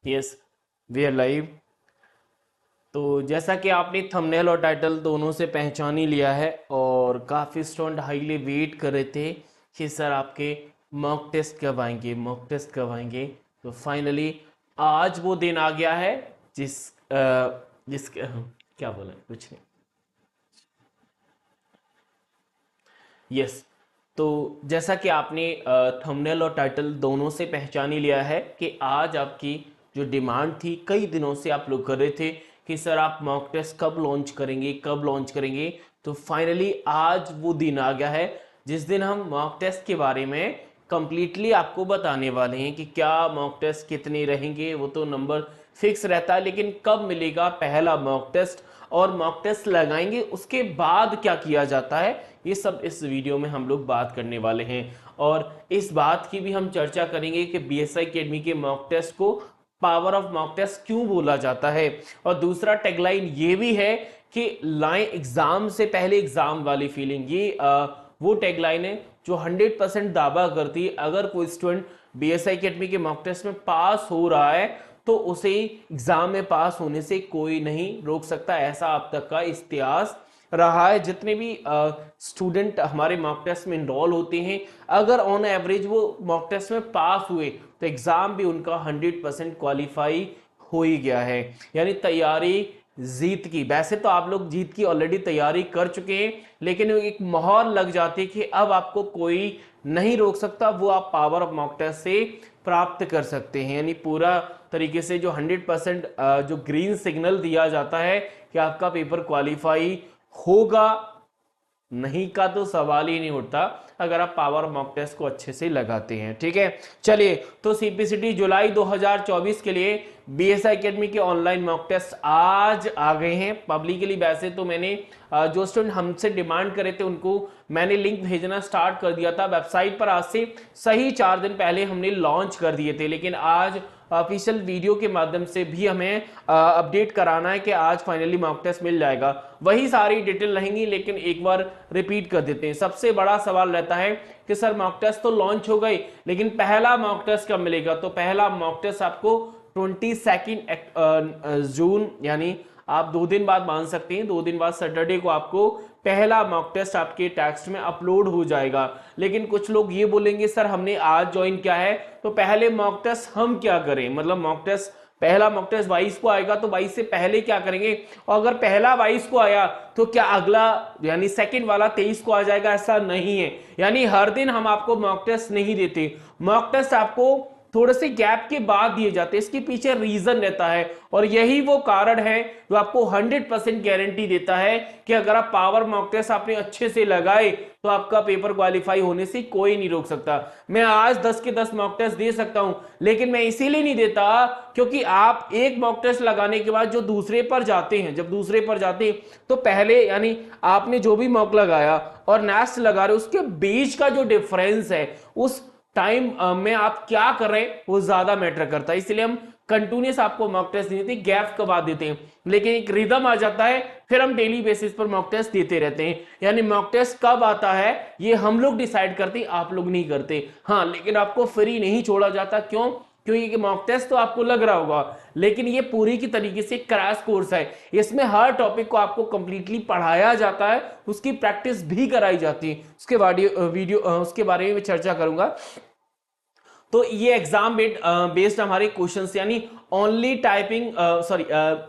Yes, we are live. तो जैसा कि आपने थंबनेल और टाइटल दोनों से पहचान ही लिया है, और काफ़ी स्टूडेंट हाईली वेट कर रहे थे कि सर आपके मॉक टेस्ट कब आएंगे, मॉक टेस्ट कब आएंगे। तो फाइनली आज वो दिन आ गया है जिस जिस क्या बोला, कुछ नहीं। यस, तो जैसा कि आपने थंबनेल और टाइटल दोनों से पहचान ही लिया है कि आज आपकी जो डिमांड थी, कई दिनों से आप लोग कर रहे थे कि सर आप मॉक टेस्ट कब लॉन्च करेंगे, कब लॉन्च करेंगे। तो फाइनली आज वो दिन आ गया है जिस दिन हम मॉक टेस्ट के बारे में कंप्लीटली आपको बताने वाले हैं कि क्या मॉक टेस्ट कितने रहेंगे। वो तो नंबर फिक्स रहता है, लेकिन कब मिलेगा पहला मॉक टेस्ट और मॉक टेस्ट लगाएंगे उसके बाद क्या किया जाता है, ये सब इस वीडियो में हम लोग बात करने वाले हैं। और इस बात की भी हम चर्चा करेंगे कि बीएसआई अकेडमी के मॉक टेस्ट को पावर ऑफ मॉक टेस्ट क्यों बोला जाता है। और दूसरा टैगलाइन ये भी है कि लाएं एग्जाम से पहले एग्जाम वाली फीलिंग। ये वो टैगलाइन है जो 100% दावा करती है अगर कोई स्टूडेंट बीएसआई अकेडमी के मॉक टेस्ट में पास हो रहा है तो उसे एग्जाम में पास होने से कोई नहीं रोक सकता। ऐसा अब तक का इतिहास रहा है। जितने भी स्टूडेंट हमारे मॉक टेस्ट में इनरोल होते हैं, अगर ऑन एवरेज वो मॉक टेस्ट में पास हुए तो एग्जाम भी उनका 100% क्वालिफाई हो ही गया है। यानी तैयारी जीत की, वैसे तो आप लोग जीत की ऑलरेडी तैयारी कर चुके हैं, लेकिन एक मोहर लग जाती है कि अब आपको कोई नहीं रोक सकता, वो आप पावर ऑफ मॉक टेस्ट से प्राप्त कर सकते हैं। यानी पूरा तरीके से जो 100% जो ग्रीन सिग्नल दिया जाता है कि आपका पेपर क्वालिफाई होगा, नहीं का तो सवाल ही नहीं उठता अगर आप पावर मॉक टेस्ट को अच्छे से लगाते हैं। ठीक है, चलिए। तो सीपीसीटी जुलाई 2024 के लिए बीएसआई अकेडमी के ऑनलाइन मॉक टेस्ट आज आ गए हैं पब्लिकली। वैसे तो मैंने जो स्टूडेंट हमसे डिमांड करे थे उनको मैंने लिंक भेजना स्टार्ट कर दिया था वेबसाइट पर। आज से सही 4 दिन पहले हमने लॉन्च कर दिए थे, लेकिन आज ऑफिशियल वीडियो के माध्यम से भी हमें अपडेट कराना है कि आज फाइनली मॉक टेस्ट मिल जाएगा। वही सारी डिटेल रहेंगी, लेकिन एक बार रिपीट कर देते हैं। सबसे बड़ा सवाल रहता है कि सर मॉक टेस्ट तो लॉन्च हो गई, लेकिन पहला मॉक टेस्ट कब मिलेगा। तो पहला मॉक टेस्ट आपको 22 जून, यानी आप 2 दिन बाद मान सकते हैं, 2 दिन बाद सैटरडे को आपको पहला मॉक टेस्ट आपके टेक्स्ट में अपलोड हो जाएगा। लेकिन कुछ लोग ये बोलेंगे सर हमने आज ज्वाइन किया है तो पहले मॉक टेस्ट हम क्या करें, मतलब मॉक टेस्ट पहला मॉक टेस्ट 22 को आएगा तो 22 से पहले क्या करेंगे, और अगर पहला 22 को आया तो क्या अगला यानी सेकंड वाला 23 को आ जाएगा। ऐसा नहीं है, यानी हर दिन हम आपको मॉक टेस्ट नहीं देते, मॉक टेस्ट आपको थोड़े से गैप के बाद दिए जाते हैं। इसके पीछे रीजन रहता है, और यही वो कारण है जो आपको 100% गारंटी देता है कि अगर आप पावर मॉक टेस्ट आपने अच्छे से लगाए तो आपका पेपर क्वालिफाई होने से कोई नहीं रोक सकता। मैं आज 10 के 10 मॉक टेस्ट दे सकता हूं, लेकिन मैं इसीलिए नहीं देता क्योंकि आप एक मॉक टेस्ट लगाने के बाद जो दूसरे पर जाते हैं, जब दूसरे पर जाते हैं तो पहले यानी आपने जो भी मॉक लगाया और नेक्स्ट लगा रहे उसके बीच का जो डिफरेंस है, उस टाइम में आप क्या कर रहे हैं वो ज्यादा मैटर करता है। इसलिए हम कंटिन्यूस आपको मॉक टेस्ट नहीं देते, गैप के बाद देते हैं, लेकिन एक रिदम आ जाता है फिर हम डेली बेसिस पर मॉक टेस्ट देते रहते हैं। यानी मॉक टेस्ट कब आता है ये हम लोग डिसाइड करते हैं, आप लोग नहीं करते। हाँ, लेकिन आपको फ्री नहीं छोड़ा जाता। क्यों? क्योंकि मॉक टेस्ट तो आपको लग रहा होगा, लेकिन ये पूरी की तरीके से क्रैश कोर्स है। इसमें हर टॉपिक को आपको कंप्लीटली पढ़ाया जाता है, उसकी प्रैक्टिस भी कराई जाती है। उसके उसके बारे में चर्चा करूंगा। तो ये एग्जाम बेस्ड हमारे क्वेश्चंस, यानी ओनली टाइपिंग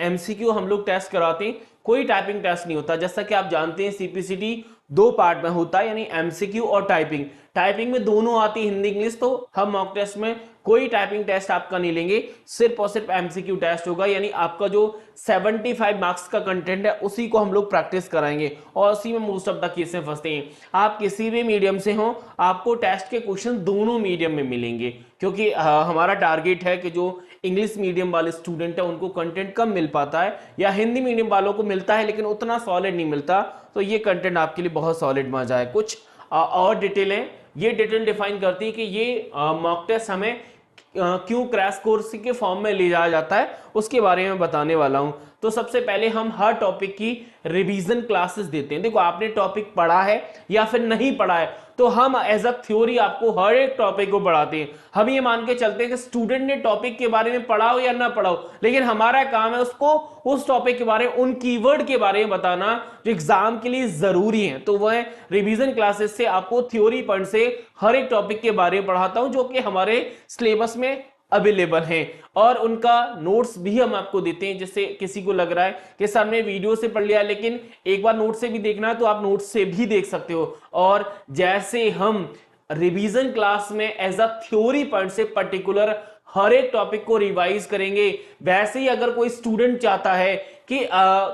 एमसीक्यू हम लोग टेस्ट कराते हैं, कोई टाइपिंग टेस्ट नहीं होता। जैसा कि आप जानते हैं सीपीसीटी 2 पार्ट में होता है, यानी एमसीक्यू और टाइपिंग। टाइपिंग में दोनों आती है, हिंदी इंग्लिश। तो हम मॉक टेस्ट में कोई टाइपिंग टेस्ट आपका नहीं लेंगे, सिर्फ और सिर्फ एमसीक्यू टेस्ट होगा। यानी आपका जो 75 मार्क्स का कंटेंट है उसी को हम लोग प्रैक्टिस कराएंगे, और उसी में मोस्ट ऑफ द केसेस फंसते हैं। आप किसी भी मीडियम से हो, आपको टेस्ट के क्वेश्चन दोनों मीडियम में मिलेंगे, क्योंकि हमारा टारगेट है कि जो इंग्लिश मीडियम वाले स्टूडेंट है उनको कंटेंट कम मिल पाता है, या हिंदी मीडियम वालों को मिलता है लेकिन उतना सॉलिड नहीं मिलता। तो ये कंटेंट आपके लिए बहुत सॉलिड मजा है। कुछ और डिटेल है, ये डिटेल डिफाइन करती है कि ये मॉक टेस्ट हमें क्यों क्रैश कोर्स के फॉर्म में ले जाया जाता है, उसके बारे में बताने वाला हूं। तो सबसे पहले हम हर टॉपिक की रिवीजन क्लासेस देते हैं। देखो आपने टॉपिक पढ़ा है या फिर नहीं पढ़ा है, तो हम एज अ थ्योरी आपको हर एक टॉपिक को पढ़ाते हैं। हम ये मान के चलते हैं कि स्टूडेंट ने टॉपिक के बारे में पढ़ा हो या ना पढ़ा हो, लेकिन हमारा काम है उसको उस टॉपिक के बारे में, उन कीवर्ड के बारे में बताना जो एग्जाम के लिए जरूरी है। तो वह रिवीजन क्लासेस से आपको थ्योरी पॉइंट से हर एक टॉपिक के बारे में पढ़ाता हूं जो कि हमारे सिलेबस में अवेलेबल हैं, और उनका नोट्स भी हम आपको देते हैं। जैसे किसी को लग रहा है कि सर ने वीडियो से पढ़ लिया लेकिन एक बार नोट से भी देखना है, तो आप नोट से भी देख सकते हो। और जैसे हम रिवीजन क्लास में एज अ थ्योरी पॉइंट से पर्टिकुलर हर एक टॉपिक को रिवाइज करेंगे, वैसे ही अगर कोई स्टूडेंट चाहता है कि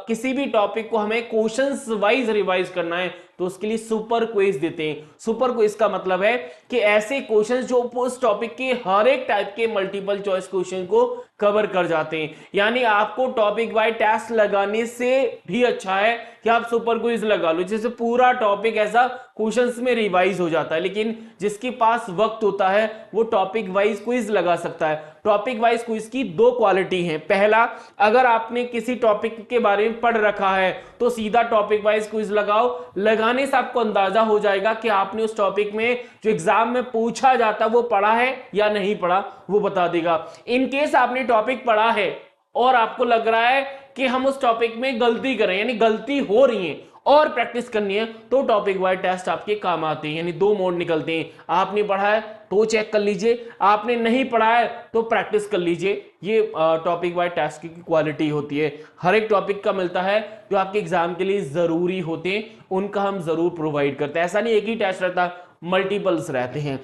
किसी भी टॉपिक को हमें क्वेश्चंस वाइज रिवाइज करना है, तो उसके लिए सुपर क्विज देते हैं। सुपर क्विज का मतलब है कि ऐसे क्वेश्चंस जो उस टॉपिक के हर एक टाइप के मल्टीपल चॉइस क्वेश्चन को कवर कर जाते हैं। यानी आपको टॉपिक वाइज टेस्ट लगाने से भी अच्छा है कि आप सुपर क्विज लगा लो, जिससे पूरा टॉपिक ऐसा क्वेश्चंस में रिवाइज हो जाता है। लेकिन जिसके पास वक्त होता है वो टॉपिक वाइज क्विज लगा सकता है। टॉपिक वाइज क्विज की दो क्वालिटी हैं। पहला, अगर आपने किसी टॉपिक के बारे में पढ़ रखा है तो सीधा टॉपिक वाइज क्विज लगाओ, लगाने से आपको अंदाजा हो जाएगा कि आपने उस टॉपिक में जो एग्जाम में पूछा जाता वो पढ़ा है या नहीं पढ़ा, वो बता देगा। इन केस आपने टॉपिक पढ़ा है और आपको लग रहा है कि हम उस टॉपिक में गलती करें, यानी गलती हो रही है और प्रैक्टिस करनी है, तो टॉपिक वाइज टेस्ट आपके काम आते हैं। यानी दो मोड निकलते हैं, आपने पढ़ा है तो चेक कर लीजिए, आपने नहीं पढ़ा है तो प्रैक्टिस कर लीजिए। ये टॉपिक वाइज टेस्ट की क्वालिटी होती है। हर एक टॉपिक का मिलता है जो आपके एग्जाम के लिए जरूरी होते हैं, उनका हम जरूर प्रोवाइड करते हैं। ऐसा नहीं एक ही टेस्ट रहता, मल्टीपल्स रहते हैं।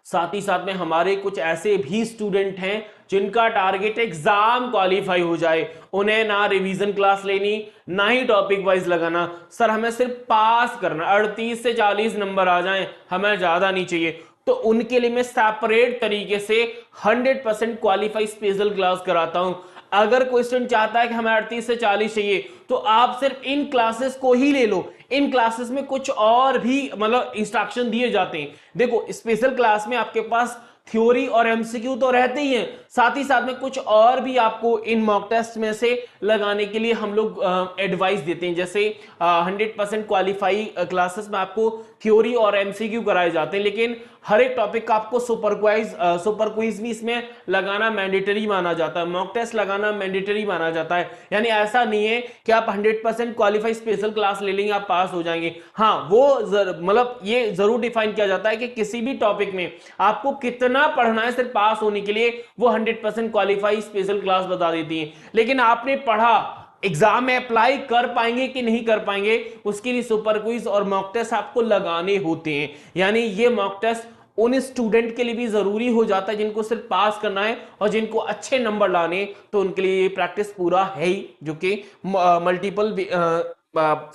साथ ही साथ में हमारे कुछ ऐसे भी स्टूडेंट हैं जिनका टारगेट एग्जाम क्वालिफाई हो जाए, उन्हें ना रिवीजन क्लास लेनी ना ही टॉपिक वाइज लगाना, सर हमें सिर्फ पास करना, 38 से 40 नंबर आ जाएं, हमें ज्यादा नहीं चाहिए। तो उनके लिए मैं सेपरेट तरीके से 100% क्वालिफाई स्पेशल क्लास कराता हूं। अगर कोई स्टूडेंट चाहता है कि हमें 38 से 40 चाहिए, तो आप सिर्फ इन क्लासेस को ही ले लो। इन क्लासेस में कुछ और भी मतलब इंस्ट्रक्शन दिए जाते हैं। देखो स्पेशल क्लास में आपके पास थ्योरी और एमसीक्यू तो रहते ही हैं, साथ ही साथ में कुछ और भी आपको इन मॉक टेस्ट में से लगाने के लिए हम लोग एडवाइस देते हैं। जैसे 100% क्वालिफाई क्लासेस में आपको थ्योरी और एमसीक्यू कराए जाते हैं, लेकिन हर एक टॉपिक का आपको सुपर क्विज भी इसमें लगाना मैंडेटरी माना जाता है, मॉक टेस्ट लगाना मैंडेटरी माना जाता है। यानी ऐसा नहीं है कि आप 100% क्वालिफाई स्पेशल क्लास ले लेंगे आप पास हो जाएंगे। हाँ, वो मतलब ये जरूर डिफाइन किया जाता है कि किसी भी टॉपिक में आपको कितना पढ़ना है सिर्फ पास होने के लिए, वो 100% क्वालिफाई स्पेशल क्लास बता देती है। लेकिन आपने पढ़ा, एग्जाम में अप्लाई कर पाएंगे कि नहीं कर पाएंगे, उसके लिए सुपर क्विज और मॉक टेस्ट आपको लगाने होते हैं। यानी ये मॉक टेस्ट उन स्टूडेंट के लिए भी जरूरी हो जाता है जिनको सिर्फ पास करना है और जिनको अच्छे नंबर लाने, तो उनके लिए प्रैक्टिस पूरा है ही, जो कि मल्टीपल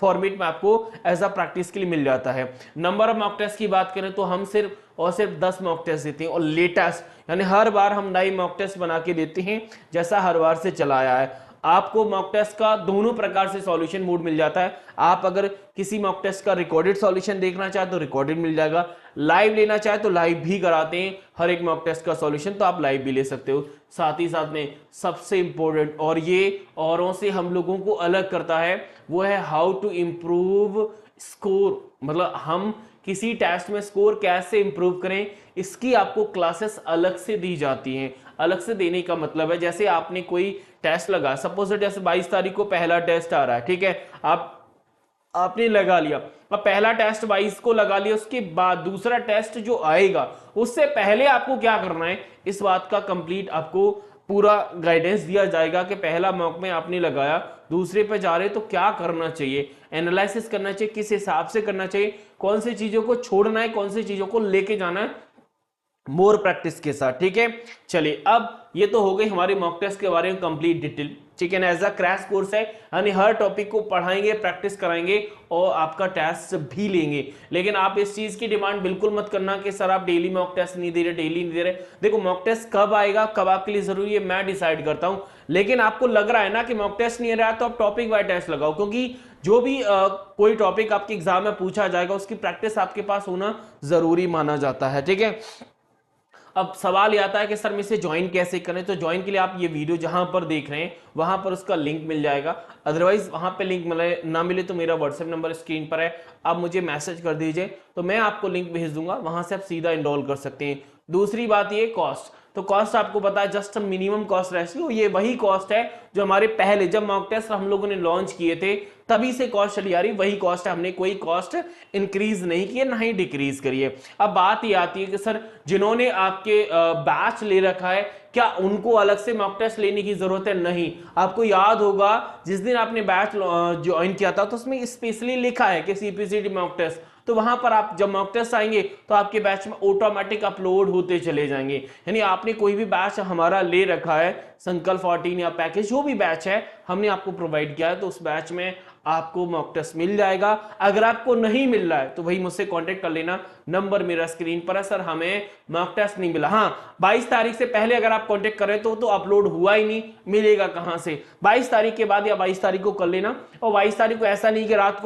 फॉर्मेट में आपको एज अ प्रैक्टिस के लिए मिल जाता है। नंबर ऑफ मॉक टेस्ट की बात करें तो हम सिर्फ और सिर्फ 10 मॉक टेस्ट देते हैं, और लेटेस्ट यानी हर बार हम नई मॉक टेस्ट बना के देते हैं, जैसा हर बार से चला आया है। आपको मॉक टेस्ट का दोनों प्रकार से सॉल्यूशन मोड मिल जाता है। आप अगर किसी मॉक टेस्ट का रिकॉर्डेड सॉल्यूशन देखना चाहे तो रिकॉर्डेड मिल जाएगा, लाइव लेना चाहे तो लाइव भी कराते हैं हर एक मॉक टेस्ट का सॉल्यूशन, तो आप लाइव भी ले सकते हो। साथ ही साथ में सबसे इंपॉर्टेंट, और ये औरों से हम लोगों को अलग करता है, वो है हाउ टू इम्प्रूव स्कोर। मतलब हम किसी टेस्ट में स्कोर कैसे इंप्रूव करें, इसकी आपको क्लासेस अलग से दी जाती हैं। अलग से देने का मतलब है, जैसे आपने कोई टेस्ट लगा, सपोज जैसे 22 तारीख को पहला टेस्ट आ रहा है, ठीक है, आपने लगा लिया, अब पहला टेस्ट 22 को लगा लिया, उसके बाद दूसरा टेस्ट जो आएगा उससे पहले आपको क्या करना है, इस बात का कंप्लीट आपको पूरा गाइडेंस दिया जाएगा कि पहला मॉक में आपने लगाया, दूसरे पे जा रहे तो क्या करना चाहिए, एनालिसिस करना चाहिए, किस हिसाब से करना चाहिए, कौन सी चीजों को छोड़ना है, कौन सी चीजों को लेके जाना है, मोर प्रैक्टिस के साथ। ठीक है, चलिए अब ये तो हो गई हमारे मॉक टेस्ट के बारे में कंप्लीट डिटेल। ठीक है ना, एज अ क्रैश कोर्स है, यानी हर टॉपिक को पढ़ाएंगे, प्रैक्टिस कराएंगे और आपका टेस्ट भी लेंगे। लेकिन आप इस चीज की डिमांड बिल्कुल मत करना कि सर आप डेली मॉक टेस्ट नहीं दे रहे, डेली नहीं दे रहे। देखो मॉक टेस्ट कब आएगा, कब आपके लिए जरूरी है, मैं डिसाइड करता हूं। लेकिन आपको लग रहा है ना कि मॉक टेस्ट नहीं रहा तो आप टॉपिक वाइज टेस्ट लगाओ, क्योंकि जो भी कोई टॉपिक आपके एग्जाम में पूछा जाएगा उसकी प्रैक्टिस आपके पास होना जरूरी माना जाता है। ठीक है, अब सवाल ये आता है कि सर मैं इसे ज्वाइन कैसे करें, तो ज्वाइन के लिए आप ये वीडियो जहां पर देख रहे हैं वहां पर उसका लिंक मिल जाएगा। अदरवाइज वहां पे लिंक मिले ना मिले तो मेरा व्हाट्सएप नंबर स्क्रीन पर है, आप मुझे मैसेज कर दीजिए तो मैं आपको लिंक भेज दूंगा, वहां से आप सीधा इनरोल कर सकते हैं। दूसरी बात ये कॉस्ट, तो कॉस्ट आपको पता है जस्ट मिनिमम कॉस्ट रेशियो, ये वही कॉस्ट है जो हमारे पहले जब मॉक टेस्ट हम लोगों ने लॉन्च किए थे तभी से कॉस्ट चली आ रही, वही कॉस्ट है, हमने कोई कॉस्ट इंक्रीज नहीं की है ना ही डिक्रीज करी है। अब बात ये आती है कि सर जिन्होंने आपके बैच ले रखा है क्या उनको अलग से मॉक टेस्ट लेने की जरूरत है? नहीं, आपको याद होगा जिस दिन आपने बैच ज्वाइन किया था तो उसमें स्पेशली लिखा है कि सीपीसीटी मॉक टेस्ट, तो वहां पर आप जब मॉक टेस्ट आएंगे तो आपके बैच में ऑटोमेटिक अपलोड होते चले जाएंगे। यानी आपने कोई भी बैच हमारा ले रखा है, संकल्प 14 या पैकेज जो भी बैच है हमने आपको प्रोवाइड किया है, तो उस बैच में आपको मॉक टेस्ट मिल जाएगा। अगर आपको नहीं मिल रहा है तो भाई मुझसे कांटेक्ट कर लेना, नंबर मेरा स्क्रीन पर है। सर हमें मॉक टेस्ट नहीं मिला, हाँ 22 तारीख से पहले अगर आप कांटेक्ट करें तो अपलोड हुआ ही नहीं, मिलेगा कहां से? 22 तारीख के बाद या 22 तारीख को कर लेना। और 22 तारीख को ऐसा नहीं कि रात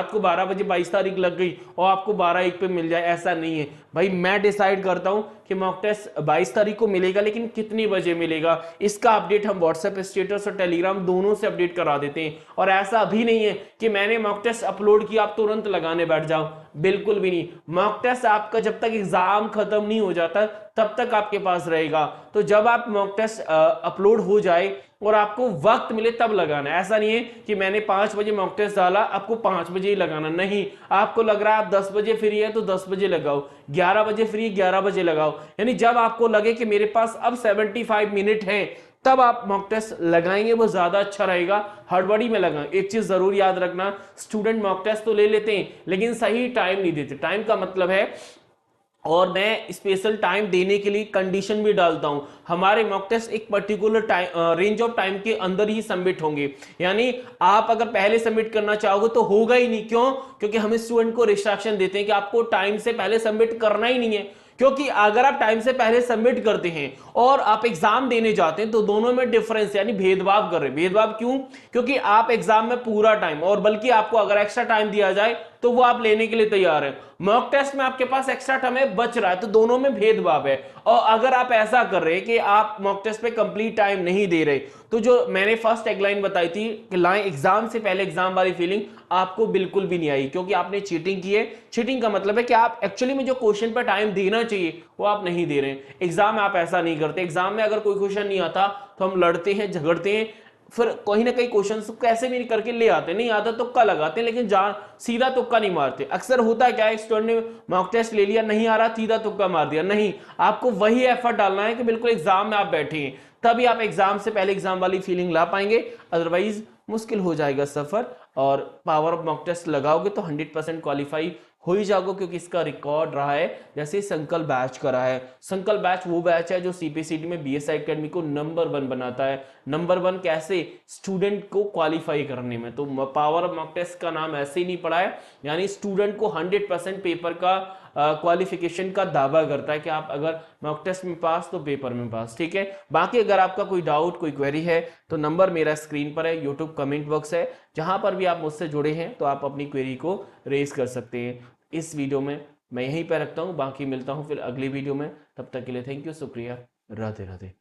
को 12 बजे 22 तारीख लग गई और आपको 12-1 पे मिल जाए, ऐसा नहीं है भाई। मैं डिसाइड करता हूं कि मॉक टेस्ट 22 तारीख को मिलेगा, लेकिन कितनी बजे मिलेगा इसका अपडेट हम व्हाट्सएप स्टेटस और टेलीग्राम दोनों से अपडेट करा देते हैं। और ऐसा अभी नहीं है कि मैंने मॉक टेस्ट अपलोड किया आप तुरंत लगाने बैठ जाओ, बिल्कुल भी नहीं। मॉक टेस्ट आपका जब तक एग्जाम खत्म नहीं हो जाता तब तक आपके पास रहेगा, तो जब आप मॉक टेस्ट अपलोड हो जाए और आपको वक्त मिले तब लगाना है। ऐसा नहीं है कि मैंने 5 बजे मॉक टेस्ट डाला आपको 5 बजे ही लगाना, नहीं। आपको लग रहा है आप 10 बजे फ्री है तो 10 बजे लगाओ, 11 बजे फ्री 11 बजे लगाओ, यानी जब आपको लगे कि मेरे पास अब 75 मिनट है तब आप मॉक टेस्ट लगाएंगे, वो ज्यादा अच्छा रहेगा। हड़बड़ी में लगाएं। एक चीज जरूर याद रखना, स्टूडेंट मॉक टेस्ट तो ले लेते हैं लेकिन सही टाइम नहीं देते। टाइम का मतलब है, और मैं स्पेशल टाइम देने के लिए कंडीशन भी डालता हूं, हमारे मॉक टेस्ट एक particular time range of time के अंदर ही सबमिट होंगे। यानी आप अगर पहले सबमिट करना चाहोगे तो होगा ही नहीं, क्यों? क्योंकि हम स्टूडेंट को रिस्ट्रिक्शन देते हैं कि आपको टाइम से पहले सबमिट करना ही नहीं है। क्योंकि अगर आप टाइम से पहले सबमिट करते हैं और आप एग्जाम देने जाते हैं तो दोनों में डिफरेंस, यानी भेदभाव कर रहे हैं। भेदभाव क्यों? क्योंकि आप एग्जाम में पूरा टाइम, और बल्कि आपको अगर एक्स्ट्रा टाइम दिया जाए तो वो आप लेने के लिए तैयार है। मॉक टेस्ट में आपके पास एक्स्ट्रा टाइम बच रहा है, तो दोनों में भेदभाव है। और अगर आप ऐसा कर रहे हैं कि आप मॉक टेस्ट पे कंप्लीट टाइम नहीं दे रहे, तो जो मैंने फर्स्ट टैगलाइन बताई थी कि लाएं एग्जाम से पहले एग्जाम वाली फीलिंग, आपको बिल्कुल भी नहीं आई, क्योंकि आपने चीटिंग की है। चीटिंग का मतलब है कि आप एक्चुअली में जो क्वेश्चन पर टाइम देना चाहिए वो आप नहीं दे रहे हैं। एग्जाम में आप ऐसा नहीं करते। एग्जाम में अगर कोई क्वेश्चन नहीं आता तो हम लड़ते हैं, झगड़ते हैं, फिर कहीं ना कहीं क्वेश्चन कैसे भी करके ले आते, नहीं आता तुक्का लगाते हैं, लेकिन जान सीधा तुक्का नहीं मारते। अक्सर होता है क्या है, स्टूडेंट ने मॉक टेस्ट ले लिया, नहीं आ रहा, सीधा तुक्का मार दिया। नहीं, आपको वही एफर्ट डालना है कि बिल्कुल एग्जाम में आप बैठे हैं, तभी आप एग्जाम से पहले एग्जाम वाली फीलिंग ला पाएंगे, अदरवाइज मुश्किल हो जाएगा सफर। और पावर ऑफ मॉक टेस्ट लगाओगे तो 100% क्वालिफाई हो ही जाओगे, क्योंकि इसका रिकॉर्ड रहा है जैसे संकल्प बैच का रहा है। संकल्प बैच वो बैच है जो सीपीसीटी में बीएसआई एकेडमी को नंबर 1 बनाता है। नंबर 1 कैसे? स्टूडेंट को क्वालिफाई करने में। तो पावर ऑफ मॉक टेस्ट का नाम ऐसे ही नहीं पड़ा है, यानी स्टूडेंट को 100% पेपर का क्वालिफिकेशन का दावा करता है कि आप अगर मॉक टेस्ट में पास तो पेपर में पास, ठीक है। बाकी अगर आपका कोई डाउट, कोई क्वेरी है तो नंबर मेरा स्क्रीन पर है, यूट्यूब कमेंट बॉक्स है, जहां पर भी आप मुझसे जुड़े हैं तो आप अपनी क्वेरी को रेज कर सकते हैं। इस वीडियो में मैं यहीं पर रखता हूं, बाकी मिलता हूं फिर अगली वीडियो में। तब तक के लिए थैंक यू, शुक्रिया, राधे राधे।